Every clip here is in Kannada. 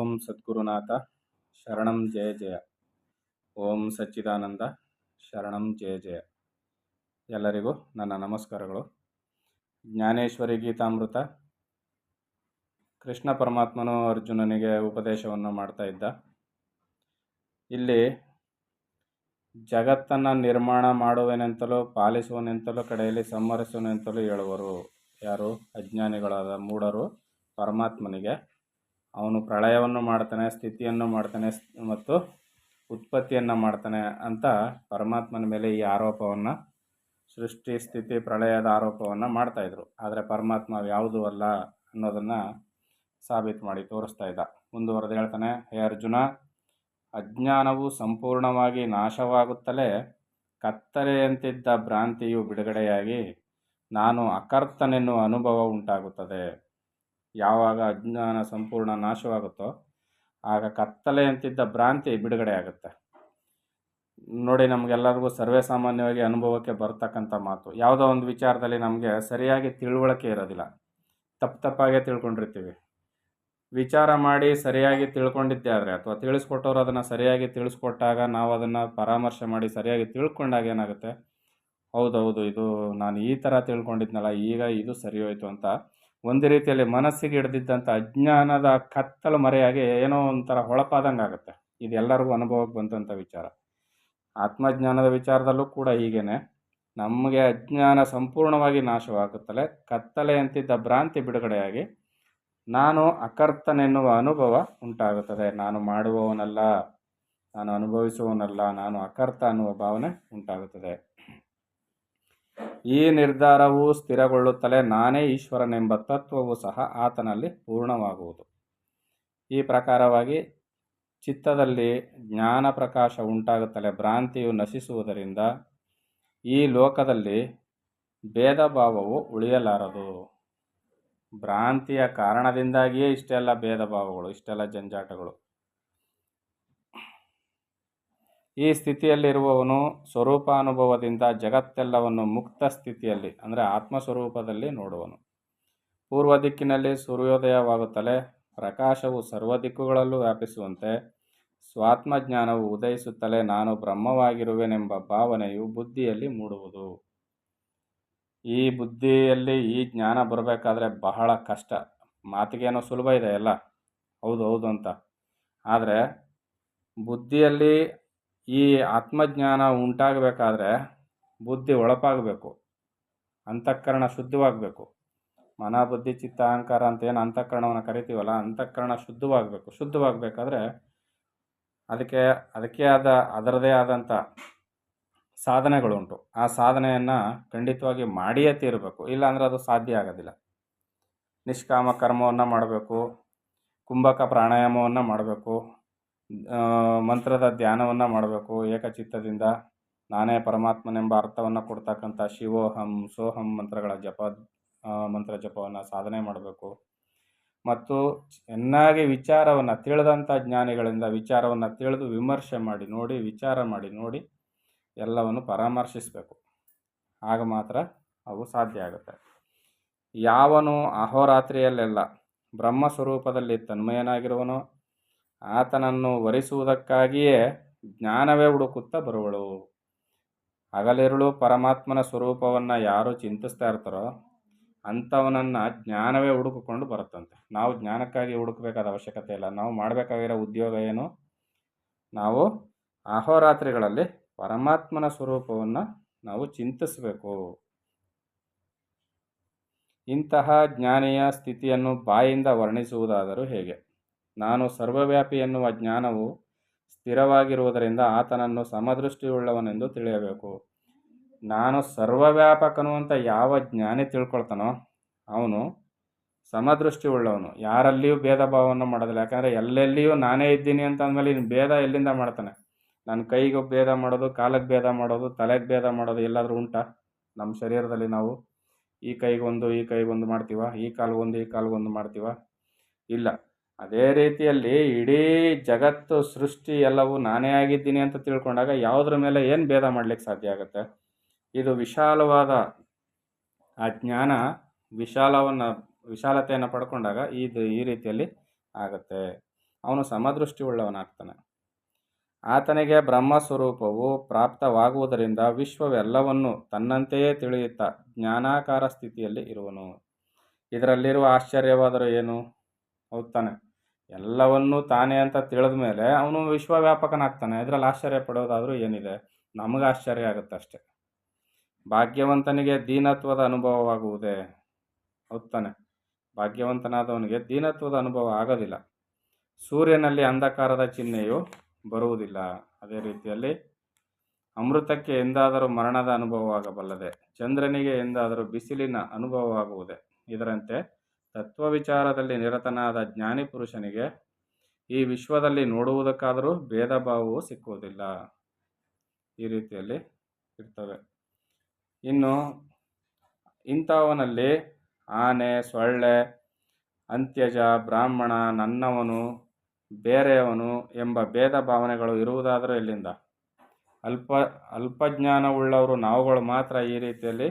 ಓಂ ಸದ್ಗುರುನಾಥ ಶರಣಂ ಜಯ ಜಯ. ಓಂ ಸಚ್ಚಿದಾನಂದ ಶರಣಂ ಜಯ ಜಯ. ಎಲ್ಲರಿಗೂ ನನ್ನ ನಮಸ್ಕಾರಗಳು. ಜ್ಞಾನೇಶ್ವರಿ ಗೀತಾಮೃತ. ಕೃಷ್ಣ ಪರಮಾತ್ಮನು ಅರ್ಜುನನಿಗೆ ಉಪದೇಶವನ್ನು ಮಾಡ್ತಾ ಇದ್ದ. ಇಲ್ಲಿ ಜಗತ್ತನ್ನು ನಿರ್ಮಾಣ ಮಾಡುವನೆಂತಲೂ ಪಾಲಿಸುವನೆಂತಲೂ ಕಡೆಯಲ್ಲಿ ಸಂಹರಿಸುವನೆಂತಲೂ ಹೇಳುವರು. ಯಾರು? ಅಜ್ಞಾನಿಗಳಾದ ಮೂಢರು ಪರಮಾತ್ಮನಿಗೆ ಅವನು ಪ್ರಳಯವನ್ನು ಮಾಡ್ತಾನೆ, ಸ್ಥಿತಿಯನ್ನು ಮಾಡ್ತಾನೆ ಮತ್ತು ಉತ್ಪತ್ತಿಯನ್ನು ಮಾಡ್ತಾನೆ ಅಂತ ಪರಮಾತ್ಮನ ಮೇಲೆ ಈ ಆರೋಪವನ್ನು, ಸೃಷ್ಟಿ ಸ್ಥಿತಿ ಪ್ರಳಯದ ಆರೋಪವನ್ನು ಮಾಡ್ತಾಯಿದ್ರು. ಆದರೆ ಪರಮಾತ್ಮ ಯಾವುದೂ ಅಲ್ಲ ಅನ್ನೋದನ್ನು ಸಾಬೀತು ಮಾಡಿ ತೋರಿಸ್ತಾ ಇದ್ದ. ಮುಂದುವರೆದು ಹೇಳ್ತಾನೆ, ಹೇ ಅರ್ಜುನ, ಅಜ್ಞಾನವು ಸಂಪೂರ್ಣವಾಗಿ ನಾಶವಾಗುತ್ತಲೇ ಕತ್ತಲೆಯಂತಿದ್ದ ಭ್ರಾಂತಿಯು ಬಿಡುಗಡೆಯಾಗಿ ನಾನು ಅಕರ್ತನೆನ್ನುವ ಅನುಭವ ಉಂಟಾಗುತ್ತದೆ. ಯಾವಾಗ ಅಜ್ಞಾನ ಸಂಪೂರ್ಣ ನಾಶವಾಗುತ್ತೋ ಆಗ ಕತ್ತಲೆಯಂತಿದ್ದ ಭ್ರಾಂತಿ ಬಿಡುಗಡೆ ಆಗುತ್ತೆ. ನೋಡಿ, ನಮಗೆಲ್ಲರಿಗೂ ಸರ್ವೇ ಸಾಮಾನ್ಯವಾಗಿ ಅನುಭವಕ್ಕೆ ಬರ್ತಕ್ಕಂಥ ಮಾತು. ಯಾವುದೋ ಒಂದು ವಿಚಾರದಲ್ಲಿ ನಮಗೆ ಸರಿಯಾಗಿ ತಿಳುವಳಿಕೆ ಇರೋದಿಲ್ಲ, ತಪ್ಪಾಗೇ ತಿಳ್ಕೊಂಡಿರ್ತೀವಿ. ವಿಚಾರ ಮಾಡಿ ಸರಿಯಾಗಿ ತಿಳ್ಕೊಂಡಿದ್ದೆ ಆದರೆ, ಅಥವಾ ತಿಳಿಸ್ಕೊಟ್ಟವ್ರು ಅದನ್ನು ಸರಿಯಾಗಿ ತಿಳಿಸ್ಕೊಟ್ಟಾಗ ನಾವು ಅದನ್ನು ಪರಾಮರ್ಶೆ ಮಾಡಿ ಸರಿಯಾಗಿ ತಿಳ್ಕೊಂಡಾಗ ಏನಾಗುತ್ತೆ, ಹೌದೌದು ಇದು ನಾನು ಈ ಥರ ತಿಳ್ಕೊಂಡಿದ್ನಲ್ಲ, ಈಗ ಇದು ಸರಿ ಹೋಯಿತು ಅಂತ ಒಂದು ರೀತಿಯಲ್ಲಿ ಮನಸ್ಸಿಗೆ ಹಿಡ್ದಿದ್ದಂಥ ಅಜ್ಞಾನದ ಕತ್ತಲು ಮರೆಯಾಗಿ ಏನೋ ಒಂಥರ ಹೊಳಪಾದಂಗೆ ಆಗುತ್ತೆ. ಇದು ಎಲ್ಲರಿಗೂ ಅನುಭವಕ್ಕೆ ಬಂದಂಥ ವಿಚಾರ. ಆತ್ಮಜ್ಞಾನದ ವಿಚಾರದಲ್ಲೂ ಕೂಡ ಹೀಗೇನೆ. ನಮಗೆ ಅಜ್ಞಾನ ಸಂಪೂರ್ಣವಾಗಿ ನಾಶವಾಗುತ್ತಲೇ ಕತ್ತಲೆಯಂತಿದ್ದ ಭ್ರಾಂತಿ ಬಿಡುಗಡೆಯಾಗಿ ನಾನು ಅಕರ್ತನೆನ್ನುವ ಅನುಭವ ಉಂಟಾಗುತ್ತದೆ. ನಾನು ಮಾಡುವವನಲ್ಲ, ನಾನು ಅನುಭವಿಸುವವನಲ್ಲ, ನಾನು ಅಕರ್ತ ಅನ್ನುವ ಭಾವನೆ ಉಂಟಾಗುತ್ತದೆ. ಈ ನಿರ್ಧಾರವು ಸ್ಥಿರಗೊಳ್ಳುತ್ತಲೇ ನಾನೇ ಈಶ್ವರನೆಂಬ ತತ್ವವು ಸಹ ಆತನಲ್ಲಿ ಪೂರ್ಣವಾಗುವುದು. ಈ ಪ್ರಕಾರವಾಗಿ ಚಿತ್ತದಲ್ಲಿ ಜ್ಞಾನ ಪ್ರಕಾಶ ಉಂಟಾಗುತ್ತಲೇ ಭ್ರಾಂತಿಯು ನಶಿಸುವುದರಿಂದ ಈ ಲೋಕದಲ್ಲಿ ಭೇದ ಭಾವವು ಉಳಿಯಲಾರದು. ಭ್ರಾಂತಿಯ ಕಾರಣದಿಂದಾಗಿಯೇ ಇಷ್ಟೆಲ್ಲ ಭೇದ ಭಾವಗಳು, ಇಷ್ಟೆಲ್ಲ ಜಂಜಾಟಗಳು. ಈ ಸ್ಥಿತಿಯಲ್ಲಿರುವವನು ಸ್ವರೂಪಾನುಭವದಿಂದ ಜಗತ್ತೆಲ್ಲವನ್ನು ಮುಕ್ತ ಸ್ಥಿತಿಯಲ್ಲಿ ಅಂದರೆ ಆತ್ಮಸ್ವರೂಪದಲ್ಲಿ ನೋಡುವನು. ಪೂರ್ವ ದಿಕ್ಕಿನಲ್ಲಿ ಸೂರ್ಯೋದಯವಾಗುತ್ತಲೇ ಪ್ರಕಾಶವು ಸರ್ವ ದಿಕ್ಕುಗಳಲ್ಲೂ ವ್ಯಾಪಿಸುವಂತೆ ಸ್ವಾತ್ಮಜ್ಞಾನವು ಉದಯಿಸುತ್ತಲೇ ನಾನು ಬ್ರಹ್ಮವಾಗಿರುವೆನೆಂಬ ಭಾವನೆಯು ಬುದ್ಧಿಯಲ್ಲಿ ಮೂಡುವುದು. ಈ ಬುದ್ಧಿಯಲ್ಲಿ ಈ ಜ್ಞಾನ ಬರಬೇಕಾದ್ರೆ ಬಹಳ ಕಷ್ಟ. ಮಾತಿಗೇನೋ ಸುಲಭ ಇದೆ ಎಲ್ಲ, ಹೌದು ಹೌದು ಅಂತ. ಆದರೆ ಬುದ್ಧಿಯಲ್ಲಿ ಈ ಆತ್ಮಜ್ಞಾನ ಉಂಟಾಗಬೇಕಾದ್ರೆ ಬುದ್ಧಿ ಒಳಪಾಗಬೇಕು, ಅಂತಃಕರಣ ಶುದ್ಧವಾಗಬೇಕು. ಮನ ಬುದ್ಧಿ ಚಿತ್ತ ಅಹಂಕಾರ ಅಂತ ಏನು ಅಂತಃಕರಣವನ್ನು ಕರಿತೀವಲ್ಲ, ಅಂತಃಕರಣ ಶುದ್ಧವಾಗಬೇಕು. ಶುದ್ಧವಾಗಬೇಕಾದ್ರೆ ಅದಕ್ಕೆ ಅದರದೇ ಆದಂಥ ಸಾಧನೆಗಳುಂಟು. ಆ ಸಾಧನೆಯನ್ನು ಖಂಡಿತವಾಗಿ ಮಾಡಿಯೇ ತೀರಬೇಕು, ಇಲ್ಲಾಂದರೆ ಅದು ಸಾಧ್ಯ ಆಗೋದಿಲ್ಲ. ನಿಷ್ಕಾಮ ಕರ್ಮವನ್ನು ಮಾಡಬೇಕು, ಕುಂಭಕ ಪ್ರಾಣಾಯಾಮವನ್ನು ಮಾಡಬೇಕು, ಮಂತ್ರದ ಧ್ಯಾನವನ್ನು ಮಾಡಬೇಕು ಏಕಚಿತ್ತದಿಂದ. ನಾನೇ ಪರಮಾತ್ಮನೆಂಬ ಅರ್ಥವನ್ನು ಕೊಡ್ತಕ್ಕಂಥ ಶಿವೋಹಂ ಸೋಹಂ ಮಂತ್ರ ಜಪವನ್ನು ಸಾಧನೆ ಮಾಡಬೇಕು. ಮತ್ತು ಚೆನ್ನಾಗಿ ವಿಚಾರವನ್ನು ತಿಳಿದಂಥ ಜ್ಞಾನಿಗಳಿಂದ ವಿಚಾರವನ್ನು ತಿಳಿದು ವಿಮರ್ಶೆ ಮಾಡಿ ನೋಡಿ, ವಿಚಾರ ಮಾಡಿ ನೋಡಿ ಎಲ್ಲವನ್ನು ಪರಾಮರ್ಶಿಸಬೇಕು. ಆಗ ಮಾತ್ರ ಅವು ಸಾಧ್ಯ ಆಗುತ್ತೆ. ಯಾವನು ಅಹೋರಾತ್ರಿಯಲ್ಲೆಲ್ಲ ಬ್ರಹ್ಮಸ್ವರೂಪದಲ್ಲಿ ತನ್ಮಯನಾಗಿರುವನೋ ಆತನನ್ನು ವರಿಸುವುದಕ್ಕಾಗಿಯೇ ಜ್ಞಾನವೇ ಹುಡುಕುತ್ತಾ ಬರುವಳು. ಹಗಲಿರುಳು ಪರಮಾತ್ಮನ ಸ್ವರೂಪವನ್ನು ಯಾರು ಚಿಂತಿಸ್ತಾ ಇರ್ತಾರೋ ಅಂಥವನನ್ನು ಜ್ಞಾನವೇ ಹುಡುಕಿಕೊಂಡು ಬರುತ್ತಂತೆ. ನಾವು ಜ್ಞಾನಕ್ಕಾಗಿ ಹುಡುಕಬೇಕಾದ ಅವಶ್ಯಕತೆ ಇಲ್ಲ. ನಾವು ಮಾಡಬೇಕಾಗಿರೋ ಉದ್ಯೋಗ ಏನು? ನಾವು ಅಹೋರಾತ್ರಿಗಳಲ್ಲಿ ಪರಮಾತ್ಮನ ಸ್ವರೂಪವನ್ನು ನಾವು ಚಿಂತಿಸಬೇಕು. ಇಂತಹ ಜ್ಞಾನಿಯ ಸ್ಥಿತಿಯನ್ನು ಬಾಯಿಂದ ವರ್ಣಿಸುವುದಾದರೂ ಹೇಗೆ? ನಾನು ಸರ್ವವ್ಯಾಪಿ ಎನ್ನುವ ಜ್ಞಾನವು ಸ್ಥಿರವಾಗಿರುವುದರಿಂದ ಆತನನ್ನು ಸಮದೃಷ್ಟಿಯುಳ್ಳವನೆಂದು ತಿಳಿಯಬೇಕು. ನಾನು ಸರ್ವವ್ಯಾಪಕನು ಅಂತ ಯಾವ ಜ್ಞಾನಿ ತಿಳ್ಕೊಳ್ತಾನೋ ಅವನು ಸಮದೃಷ್ಟಿ ಉಳ್ಳವನು, ಯಾರಲ್ಲಿಯೂ ಭೇದ ಭಾವವನ್ನು ಮಾಡೋದಿಲ್ಲ. ಯಾಕಂದರೆ ಎಲ್ಲೆಲ್ಲಿಯೂ ನಾನೇ ಇದ್ದೀನಿ ಅಂತ ಅಂದಮೇಲೆ ಇನ್ನು ಭೇದ ಎಲ್ಲಿಂದ ಮಾಡ್ತಾನೆ? ನನ್ನ ಕೈಗೆ ಭೇದ ಮಾಡೋದು, ಕಾಲಕ್ಕೆ ಭೇದ ಮಾಡೋದು, ತಲೆಗೆ ಭೇದ ಮಾಡೋದು ಎಲ್ಲಾದರೂ ಉಂಟಾ? ನಮ್ಮ ಶರೀರದಲ್ಲಿ ನಾವು ಈ ಕೈಗೊಂದು ಈ ಕೈಗೊಂದು ಮಾಡ್ತೀವ, ಈ ಕಾಲಿಗೊಂದು ಮಾಡ್ತೀವ? ಇಲ್ಲ. ಅದೇ ರೀತಿಯಲ್ಲಿ ಇಡೀ ಜಗತ್ತು ಸೃಷ್ಟಿ ಎಲ್ಲವೂ ನಾನೇ ಆಗಿದ್ದೀನಿ ಅಂತ ತಿಳ್ಕೊಂಡಾಗ ಯಾವುದ್ರ ಮೇಲೆ ಏನು ಭೇದ ಮಾಡಲಿಕ್ಕೆ ಸಾಧ್ಯ ಆಗುತ್ತೆ? ಇದು ವಿಶಾಲವಾದ ಆ ಜ್ಞಾನ ವಿಶಾಲತೆಯನ್ನು ಪಡ್ಕೊಂಡಾಗ ಇದು ಈ ರೀತಿಯಲ್ಲಿ ಆಗುತ್ತೆ. ಅವನು ಸಮದೃಷ್ಟಿಯುಳ್ಳವನಾಗ್ತಾನೆ. ಆತನಿಗೆ ಬ್ರಹ್ಮಸ್ವರೂಪವು ಪ್ರಾಪ್ತವಾಗುವುದರಿಂದ ವಿಶ್ವವೆಲ್ಲವನ್ನು ತನ್ನಂತೆಯೇ ತಿಳಿಯುತ್ತಾ ಜ್ಞಾನಾಕಾರ ಸ್ಥಿತಿಯಲ್ಲಿ ಇರುವನು. ಇದರಲ್ಲಿರುವ ಆಶ್ಚರ್ಯವಾದರೂ ಏನು? ಹೌದಾನೆ, ಎಲ್ಲವನ್ನೂ ತಾನೇ ಅಂತ ತಿಳಿದ ಮೇಲೆ ಅವನು ವಿಶ್ವವ್ಯಾಪಕನಾಗ್ತಾನೆ. ಇದರಲ್ಲಿ ಆಶ್ಚರ್ಯ ಪಡೋದಾದರೂ ಏನಿದೆ? ನಮಗೆ ಆಶ್ಚರ್ಯ ಆಗುತ್ತೆ ಅಷ್ಟೆ. ಭಾಗ್ಯವಂತನಿಗೆ ದೀನತ್ವದ ಅನುಭವವಾಗುವುದೇ? ಹೌದಾನೆ, ಭಾಗ್ಯವಂತನಾದವನಿಗೆ ದೀನತ್ವದ ಅನುಭವ ಆಗೋದಿಲ್ಲ. ಸೂರ್ಯನಲ್ಲಿ ಅಂಧಕಾರದ ಚಿಹ್ನೆಯು ಬರುವುದಿಲ್ಲ. ಅದೇ ರೀತಿಯಲ್ಲಿ ಅಮೃತಕ್ಕೆ ಎಂದಾದರೂ ಮರಣದ ಅನುಭವವಾಗಬಲ್ಲದೆ, ಚಂದ್ರನಿಗೆ ಎಂದಾದರೂ ಬಿಸಿಲಿನ ಅನುಭವವಾಗುವುದೇ? ಇದರಂತೆ ತತ್ವವಿಚಾರದಲ್ಲಿ ನಿರತನಾದ ಜ್ಞಾನಿ ಪುರುಷನಿಗೆ ಈ ವಿಶ್ವದಲ್ಲಿ ನೋಡುವುದಕ್ಕಾದರೂ ಭೇದ ಭಾವವು ಸಿಕ್ಕುವುದಿಲ್ಲ. ಈ ರೀತಿಯಲ್ಲಿ ಇರ್ತವೆ. ಇನ್ನು ಇಂಥವನಲ್ಲಿ ಆನೆ, ಸೊಳ್ಳೆ, ಅಂತ್ಯಜ, ಬ್ರಾಹ್ಮಣ, ನನ್ನವನು, ಬೇರೆಯವನು ಎಂಬ ಭೇದ ಭಾವನೆಗಳು ಇರುವುದಾದರೂ ಎಲ್ಲಿಂದ? ಅಲ್ಪಜ್ಞಾನವುಳ್ಳವರು ನಾವುಗಳು ಮಾತ್ರ ಈ ರೀತಿಯಲ್ಲಿ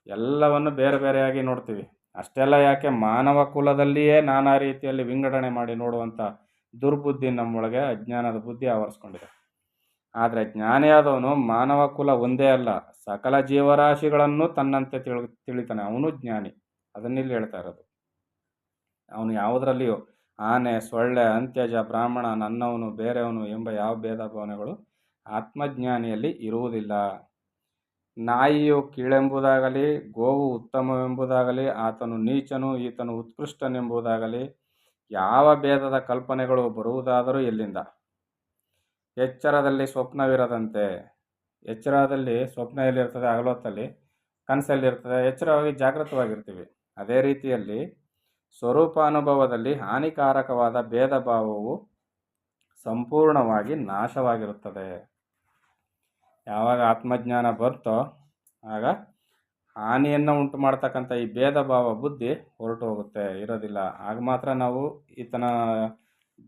ಎಲ್ಲವನ್ನು ಬೇರೆ ಬೇರೆಯಾಗಿ ನೋಡ್ತೀವಿ. ಅಷ್ಟೆಲ್ಲ ಯಾಕೆ, ಮಾನವ ಕುಲದಲ್ಲಿಯೇ ನಾನಾ ರೀತಿಯಲ್ಲಿ ವಿಂಗಡಣೆ ಮಾಡಿ ನೋಡುವಂಥ ದುರ್ಬುದ್ಧಿ ನಮ್ಮೊಳಗೆ ಅಜ್ಞಾನದ ಬುದ್ಧಿ ಆವರಿಸ್ಕೊಂಡಿದೆ. ಆದರೆ ಜ್ಞಾನಿಯಾದವನು ಮಾನವ ಕುಲ ಒಂದೇ ಅಲ್ಲ, ಸಕಲ ಜೀವರಾಶಿಗಳನ್ನು ತನ್ನಂತೆ ತಿಳಿತಾನೆ. ಅವನು ಜ್ಞಾನಿ. ಅದನ್ನಿಲ್ಲಿ ಹೇಳ್ತಾ ಇರೋದು. ಅವನು ಯಾವುದರಲ್ಲಿಯೂ ಆನೆ, ಸೊಳ್ಳೆ, ಅಂತ್ಯಜ, ಬ್ರಾಹ್ಮಣ, ನನ್ನವನು, ಬೇರೆಯವನು ಎಂಬ ಯಾವ ಭೇದ ಭಾವನೆಗಳು ಆತ್ಮಜ್ಞಾನಿಯಲ್ಲಿ ಇರುವುದಿಲ್ಲ. ನಾಯಿಯು ಕೀಳೆಂಬುದಾಗಲಿ, ಗೋವು ಉತ್ತಮವೆಂಬುದಾಗಲಿ, ಆತನು ನೀಚನು, ಈತನು ಉತ್ಕೃಷ್ಟನೆಂಬುದಾಗಲಿ ಯಾವ ಭೇದದ ಕಲ್ಪನೆಗಳು ಬರುವುದಾದರೂ ಎಲ್ಲಿಂದ? ಎಚ್ಚರದಲ್ಲಿ ಸ್ವಪ್ನವಿರದಂತೆ. ಎಚ್ಚರದಲ್ಲಿ ಸ್ವಪ್ನ ಎಲ್ಲಿರ್ತದೆ? ಹಗಲೊತ್ತಲ್ಲಿ ಕನಸಲ್ಲಿರ್ತದೆ. ಎಚ್ಚರವಾಗಿ ಜಾಗೃತವಾಗಿರ್ತೀವಿ. ಅದೇ ರೀತಿಯಲ್ಲಿ ಸ್ವರೂಪಾನುಭವದಲ್ಲಿ ಹಾನಿಕಾರಕವಾದ ಭೇದ ಭಾವವು ಸಂಪೂರ್ಣವಾಗಿ ನಾಶವಾಗಿರುತ್ತದೆ. ಯಾವಾಗ ಆತ್ಮಜ್ಞಾನ ಬರ್ತೋ ಆಗ ಹಾನಿಯನ್ನು ಉಂಟು ಮಾಡ್ತಕ್ಕಂಥ ಈ ಭೇದ ಭಾವ ಬುದ್ಧಿ ಹೊರಟು ಹೋಗುತ್ತೆ, ಇರೋದಿಲ್ಲ. ಆಗ ಮಾತ್ರ ನಾವು ಈತನ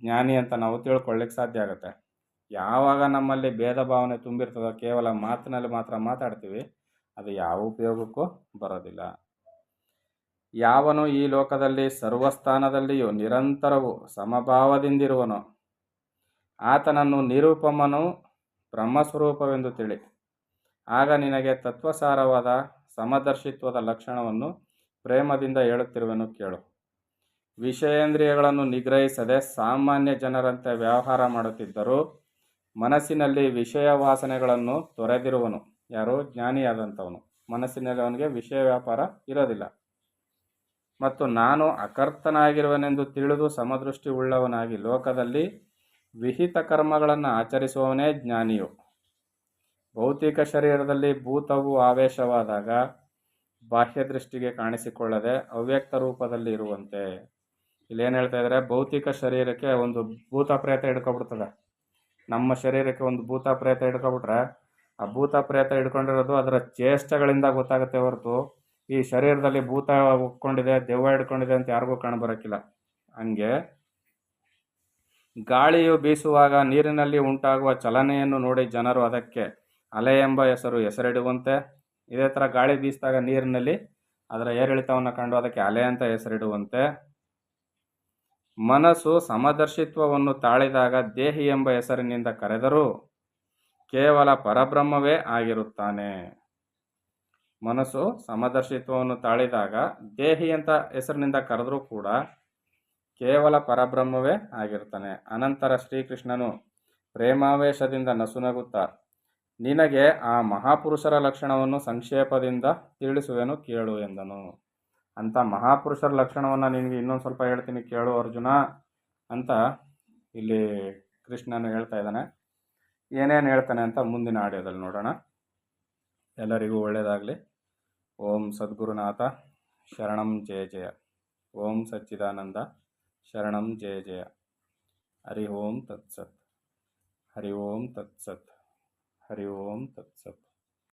ಜ್ಞಾನಿ ಅಂತ ನಾವು ತಿಳ್ಕೊಳ್ಳಿಕ್ಕೆ ಸಾಧ್ಯ ಆಗುತ್ತೆ. ಯಾವಾಗ ನಮ್ಮಲ್ಲಿ ಭೇದ ಭಾವನೆ ತುಂಬಿರ್ತದೋ, ಕೇವಲ ಮಾತಿನಲ್ಲಿ ಮಾತ್ರ ಮಾತಾಡ್ತೀವಿ, ಅದು ಯಾವ ಉಪಯೋಗಕ್ಕೂ ಬರೋದಿಲ್ಲ. ಯಾವನು ಈ ಲೋಕದಲ್ಲಿ ಸರ್ವಸ್ಥಾನದಲ್ಲಿಯೂ ನಿರಂತರವೂ ಸಮಭಾವದಿಂದಿರುವನೋ ಆತನನ್ನು ನಿರೂಪಮನು ಬ್ರಹ್ಮಸ್ವರೂಪವೆಂದು ತಿಳಿ. ಆಗ ನಿನಗೆ ತತ್ವಸಾರವಾದ ಸಮದರ್ಶಿತ್ವದ ಲಕ್ಷಣವನ್ನು ಪ್ರೇಮದಿಂದ ಹೇಳುತ್ತಿರುವೆನು ಕೇಳು. ವಿಷಯೇಂದ್ರಿಯಗಳನ್ನು ನಿಗ್ರಹಿಸದೆ ಸಾಮಾನ್ಯ ಜನರಂತೆ ವ್ಯವಹಾರ ಮಾಡುತ್ತಿದ್ದರೂ ಮನಸ್ಸಿನಲ್ಲಿ ವಿಷಯ ವಾಸನೆಗಳನ್ನು ತೊರೆದಿರುವನು. ಯಾರು? ಜ್ಞಾನಿಯಾದಂಥವನು. ಮನಸ್ಸಿನಲ್ಲಿ ಅವನಿಗೆ ವಿಷಯ ವ್ಯಾಪಾರ ಇರೋದಿಲ್ಲ. ಮತ್ತು ನಾನು ಅಕರ್ತನಾಗಿರುವನೆಂದು ತಿಳಿದು ಸಮದೃಷ್ಟಿ ಉಳ್ಳವನಾಗಿ ಲೋಕದಲ್ಲಿ ವಿಹಿತ ಕರ್ಮಗಳನ್ನು ಆಚರಿಸುವವನೇ ಜ್ಞಾನಿಯು. ಭೌತಿಕ ಶರೀರದಲ್ಲಿ ಭೂತವು ಆವೇಶವಾದಾಗ ಬಾಹ್ಯ ದೃಷ್ಟಿಗೆ ಕಾಣಿಸಿಕೊಳ್ಳದೆ ಅವ್ಯಕ್ತ ರೂಪದಲ್ಲಿ ಇರುವಂತೆ. ಇಲ್ಲೇನು ಹೇಳ್ತಾ ಇದ್ದಾರೆ? ಭೌತಿಕ ಶರೀರಕ್ಕೆ ಒಂದು ಭೂತ ಪ್ರೇತ ಹಿಡ್ಕೊಬಿಡ್ತದೆ. ನಮ್ಮ ಶರೀರಕ್ಕೆ ಒಂದು ಭೂತ ಪ್ರೇತ ಹಿಡ್ಕೊಬಿಟ್ರೆ ಆ ಭೂತ ಪ್ರೇತ ಹಿಡ್ಕೊಂಡಿರೋದು ಅದರ ಚೇಷ್ಟೆಗಳಿಂದ ಗೊತ್ತಾಗುತ್ತೆ ಹೊರತು ಈ ಶರೀರದಲ್ಲಿ ಭೂತ ಉಟ್ಕೊಂಡಿದೆ, ದೆವ್ವ ಹಿಡ್ಕೊಂಡಿದೆ ಅಂತ ಯಾರಿಗೂ ಕಾಣಬರೋಕ್ಕಿಲ್ಲ. ಹಂಗೆ ಗಾಳಿಯು ಬೀಸುವಾಗ ನೀರಿನಲ್ಲಿ ಉಂಟಾಗುವ ಚಲನೆಯನ್ನು ನೋಡಿ ಜನರು ಅದಕ್ಕೆ ಅಲೆ ಎಂಬ ಹೆಸರಿಡುವಂತೆ, ಇದೇ ಥರ ಗಾಳಿ ಬೀಸಿದಾಗ ನೀರಿನಲ್ಲಿ ಅದರ ಏರಿಳಿತವನ್ನು ಕಂಡು ಅದಕ್ಕೆ ಅಲೆ ಅಂತ ಹೆಸರಿಡುವಂತೆ, ಮನಸ್ಸು ಸಮದರ್ಶಿತ್ವವನ್ನು ತಾಳಿದಾಗ ದೇಹಿ ಎಂಬ ಹೆಸರಿನಿಂದ ಕರೆದರೂ ಕೇವಲ ಪರಬ್ರಹ್ಮವೇ ಆಗಿರುತ್ತಾನೆ. ಮನಸ್ಸು ಸಮದರ್ಶಿತ್ವವನ್ನು ತಾಳಿದಾಗ ದೇಹಿ ಅಂತ ಹೆಸರಿನಿಂದ ಕರೆದರೂ ಕೂಡ ಕೇವಲ ಪರಬ್ರಹ್ಮವೇ ಆಗಿರ್ತಾನೆ. ಅನಂತರ ಶ್ರೀಕೃಷ್ಣನು ಪ್ರೇಮಾವೇಶದಿಂದ ನಸುನಗುತ್ತಾ ನಿನಗೆ ಆ ಮಹಾಪುರುಷರ ಲಕ್ಷಣವನ್ನು ಸಂಕ್ಷೇಪದಿಂದ ತಿಳಿಸುವೆನು ಕೇಳು ಎಂದನು. ಅಂಥ ಮಹಾಪುರುಷರ ಲಕ್ಷಣವನ್ನು ನಿನಗೆ ಇನ್ನೊಂದು ಸ್ವಲ್ಪ ಹೇಳ್ತೀನಿ ಕೇಳು ಅರ್ಜುನ ಅಂತ ಇಲ್ಲಿ ಕೃಷ್ಣನು ಹೇಳ್ತಾ ಇದ್ದಾನೆ. ಏನೇನು ಹೇಳ್ತಾನೆ ಅಂತ ಮುಂದಿನ ಆಡಿಯೋದಲ್ಲಿ ನೋಡೋಣ. ಎಲ್ಲರಿಗೂ ಒಳ್ಳೆಯದಾಗಲಿ. ಓಂ ಸದ್ಗುರುನಾಥ ಶರಣಂ ಜಯ ಜಯ. ಓಂ ಸಚ್ಚಿದಾನಂದ ಶರಣಂ ಜಯ ಜಯ. ಹರಿ ಓಂ ತತ್ಸತ್. ಹರಿ ಓಂ ತತ್ಸತ್. ಹರಿ ಓಂ ತತ್ಸತ್.